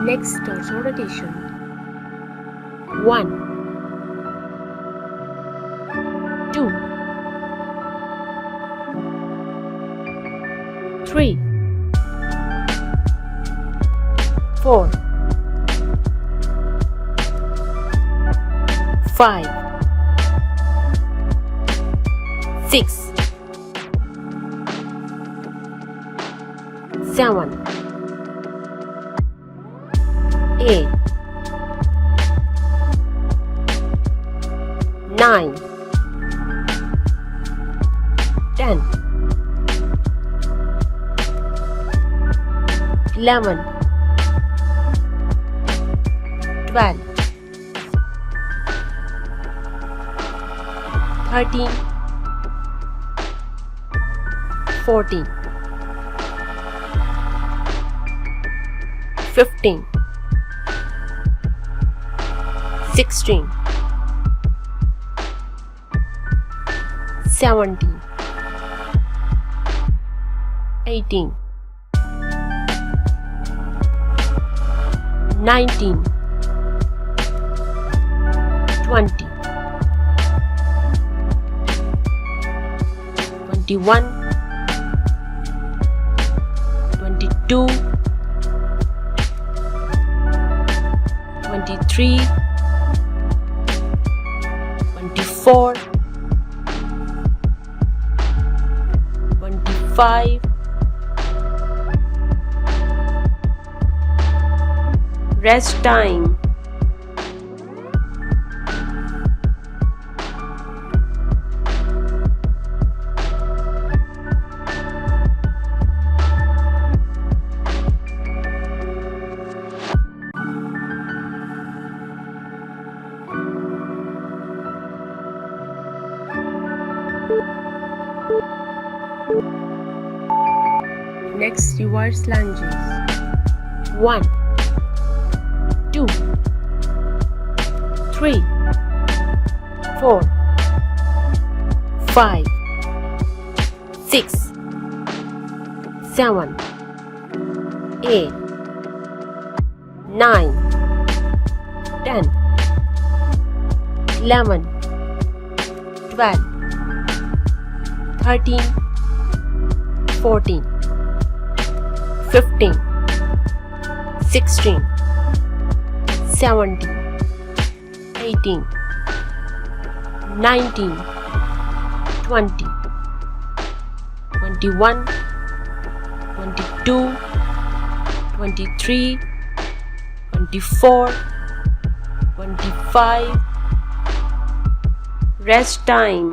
Next torso rotation. 1, 2, 3, 4, 5, 6, 7, 8, 9, 10, 11, 12, 13, 14, 15, 16, 17, 18, 19, 20, 21, 22, 23, 24, 25, rest time. Next, reverse lunges. 1, 2, 3, 4, 5, 6, 7, 8, 9, 10, 11, 12, 13, 14, 15, 16, 17, 18, 19, 20, 21, 22, 23, 24, 25. Rest time.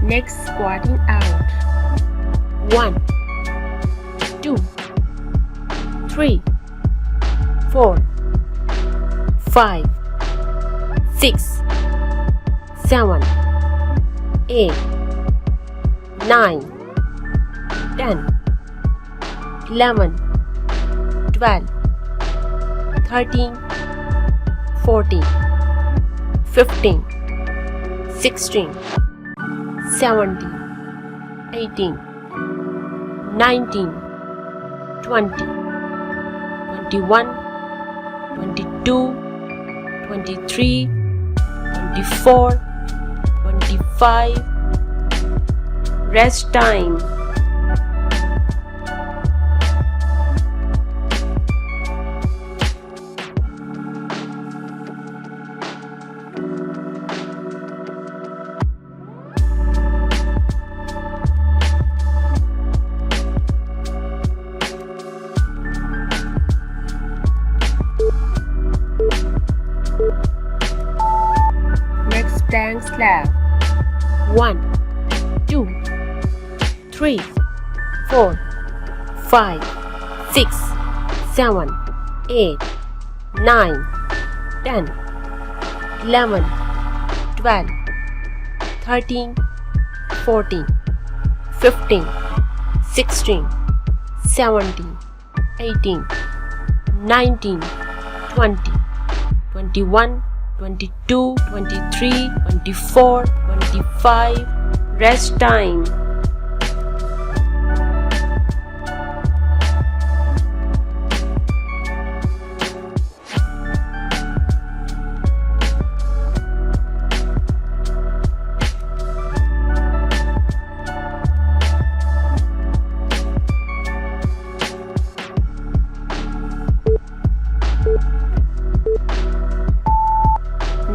Next, squatting out. 1, 2, 3, 4, 5, 6, 7, 8, 9, 10, 11, 12, 13, 14, 15, 16, 17, 18, 19, 20, 21, 22, 23, 24, 25. Rest time. Plank slab. 1, 2, 3, 4, 5, 6, 7, 8, 9, 10, 11, 12, 13, 14, 15, 16, 17, 18, 19, 20, 21, 22, 23, 24, 25. Rest time.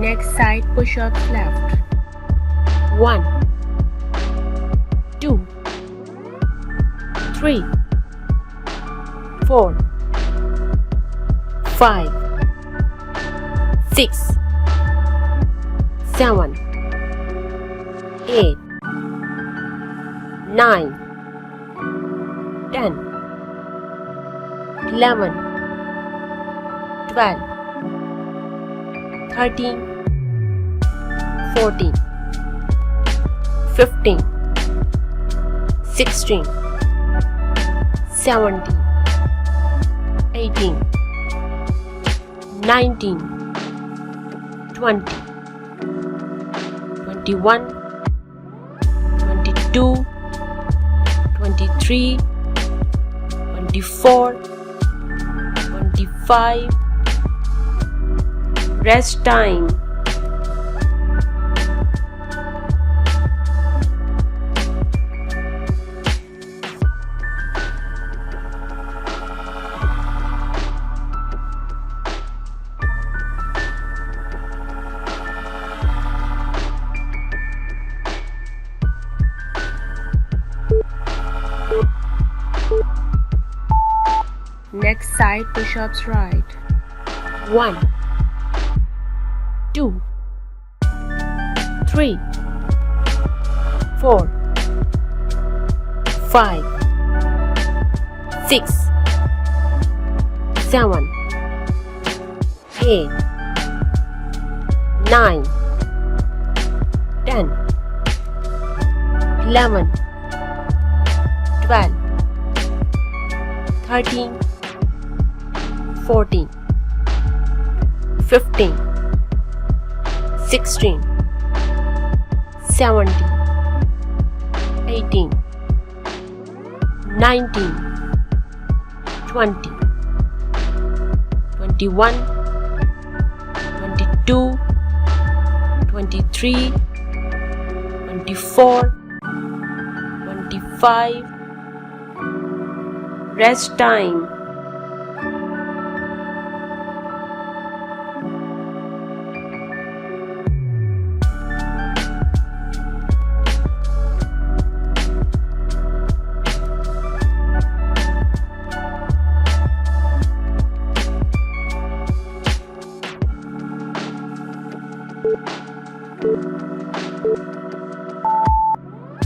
Next side push-ups left. 1, 2, 3, 4, 5, 6, 7, 8, 9, 10, 11, 12, 13, 14, 15, 16, 17, 18, 19, 20, 21, 22, 23, 24, 25. Rest time. Next side push-ups right. 1, 2, 3, 4, 5, 6, 7, 8, 9, 10, 11, 12, 13, 14, 15, 16, 17, 18, 19, 20, 21, 22, 23, 24, 25. Rest time.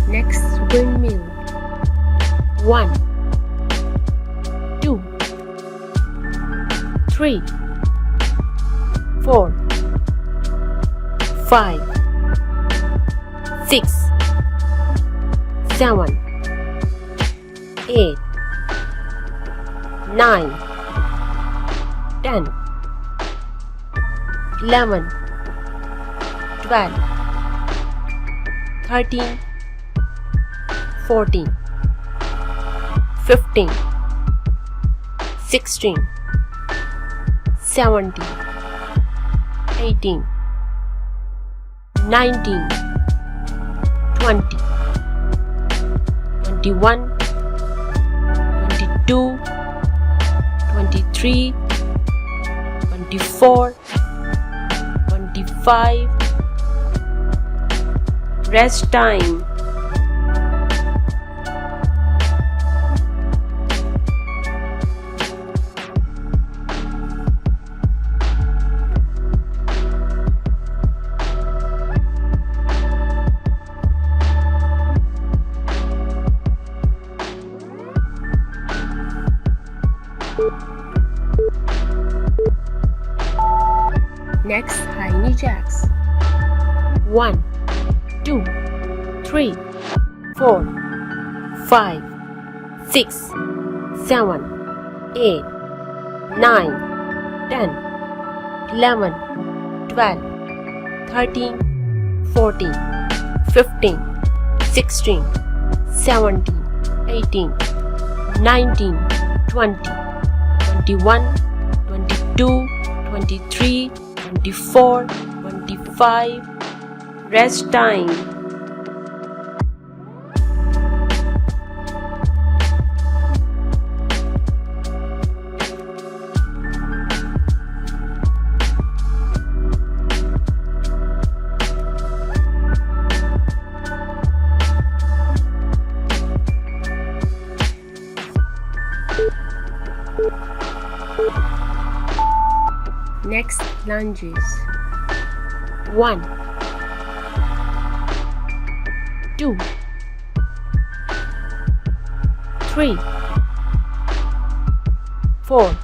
Next windmill. 1, 2, 3, 4, 5, 6, 7, 8, 9, 10, 11, 12, 13, 14, 15, 16, 17, 18, 19, 20, 21, 22, 23, 24, 25. Rest time. Next, high knee jacks. 1, 2, 3, 4, 5, 6, 7, 8, 9, 10, 11, 12, 13, 14, 15, 16, 17, 18, 19, 20, 21, 22, 23, 24, 25. Rest time. Next lunges. 1, 2, 3, 4,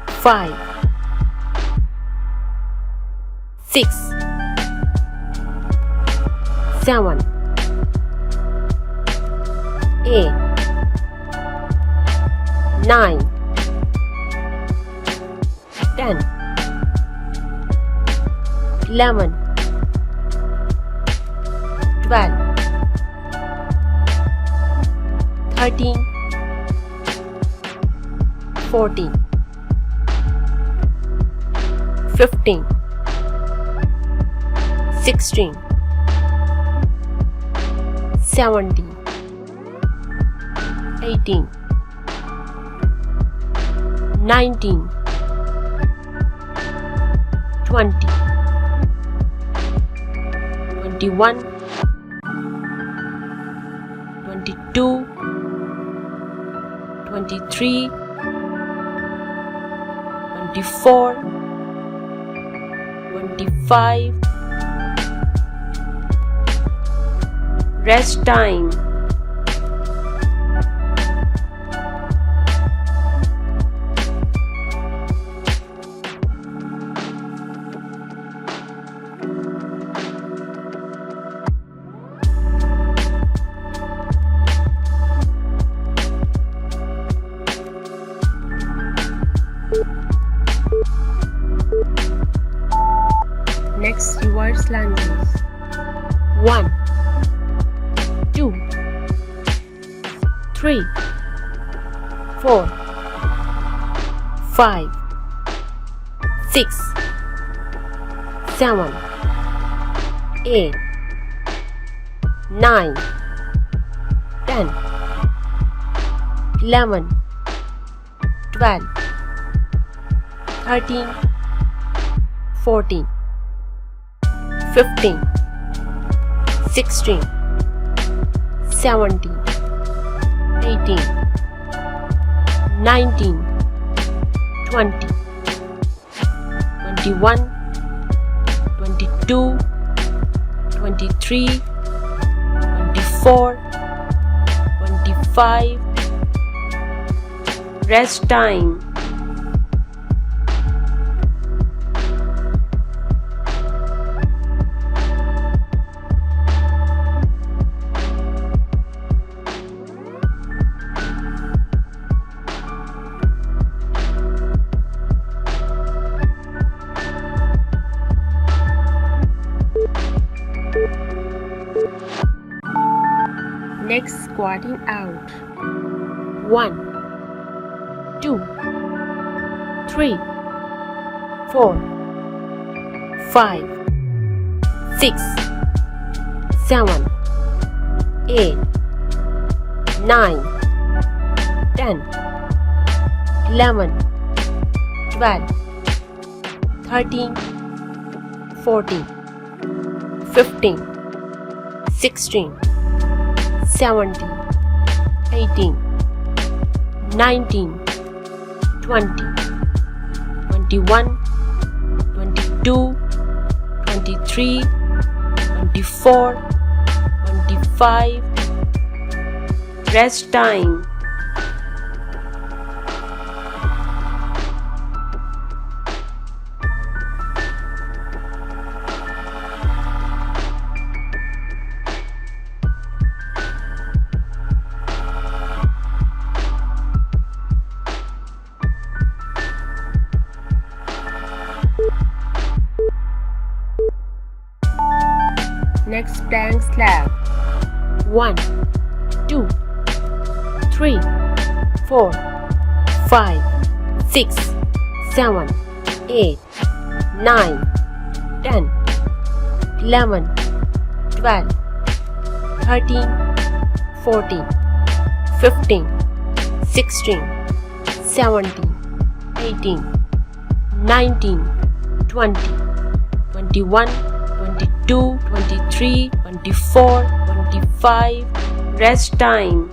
5, 6, 7, 8, 9, 10, 11, 12, 13, 14, 15, 16, 17, 18, 19, 20, 21, 22, 23, 24, 25. Rest time. Next reverse lunges. 1, 2, 3, 4, 5, 6, 7, 8, 9, 10, 11, 12, 13, 14, 15, 16, 17, 18, 19, 20, 21, 22, 23, 24, 25. Rest time. Next squatting out. 1, 2, 3, 4, 5, 6, 7, 8, 9, 10, 11, 12, 13, 14, 15, 16, 17, 18, 19, 20, 21, 22, 23, 24, 25. Rest time. Next plank slab. 1, 2, 3, 4, 5, 6, 7, 8, 9, 10, 11, 12, 13, 14, 15, 16, 17, 18, 19, 20, 21, 22, 23, 24, 25. Rest time.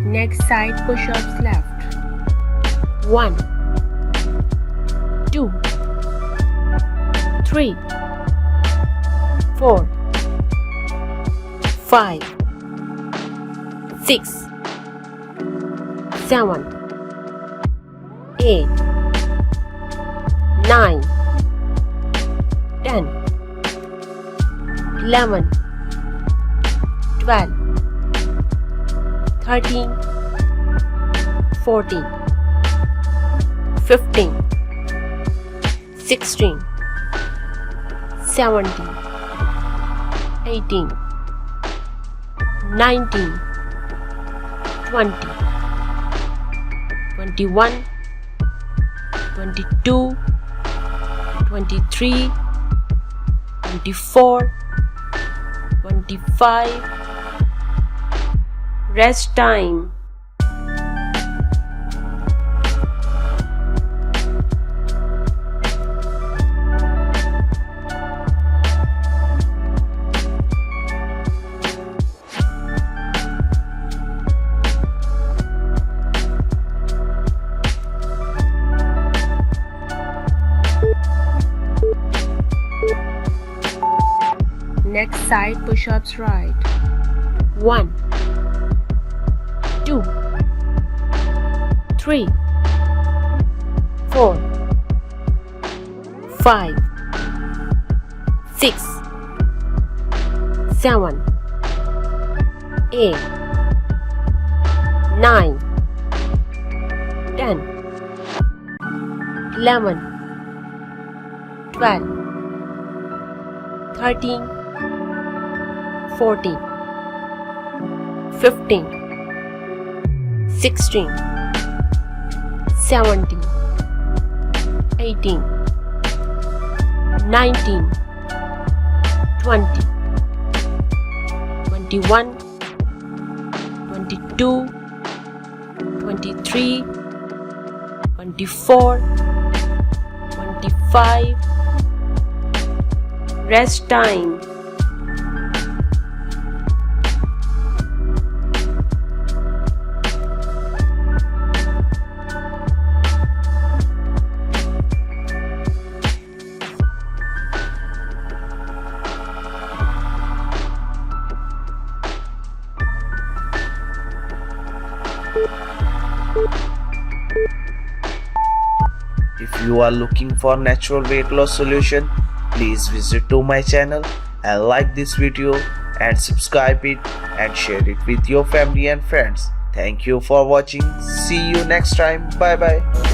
Next side push-ups left. 1, 2, 3, 4, 5, 6, 7, 8, 9, 10, 11, 12, 13, 14, 15, 16, 17, 18, 19, 20, 21, 22, 23, 24, 25. Rest time. Next side push-ups right. 1, 2, 3, 4, 5, 6, 7, 8, 9, 10, 11, 12, 13, 14, 15, 16, 17, 18, 19, 20, 21, 22, 23, 24, 25. Rest time. If you are looking for natural weight loss solution, please visit to my channel and like this video and subscribe it and share it with your family and friends. Thank you for watching. See you next time. Bye bye.